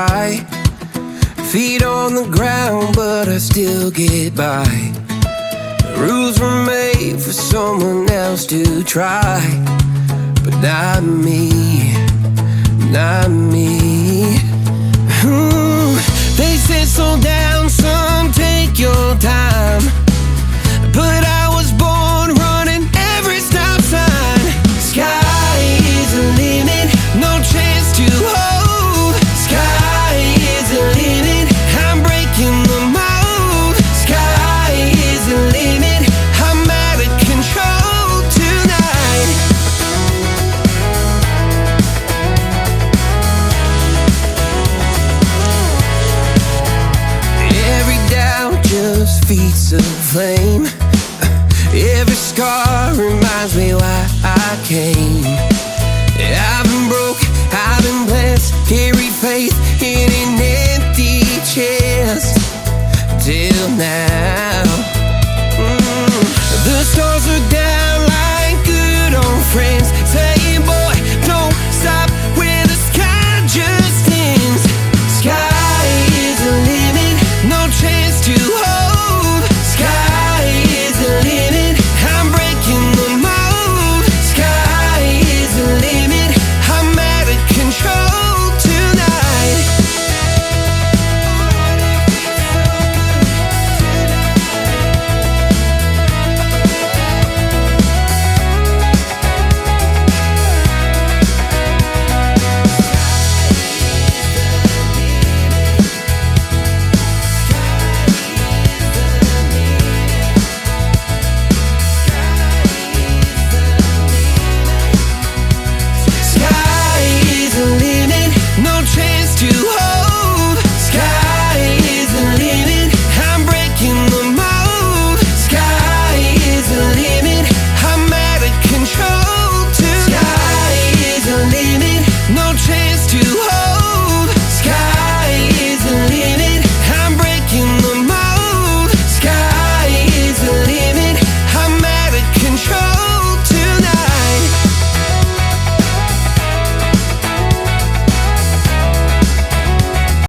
high. Feet on the ground, but I still get by. Rules were made for someone else to try, but not me, not me. They said slow down, son, take your time, but I was born running every stop sign. Sky is the limit, no chance to hold. Sky is the limit, I'm breaking the mold. Sky is the limit, I'm out of control tonight. Every doubt just feeds the flame. Every scar reminds me why I came. I've been broke, I've been blessed, carried faith in an empty chest till now. The stars are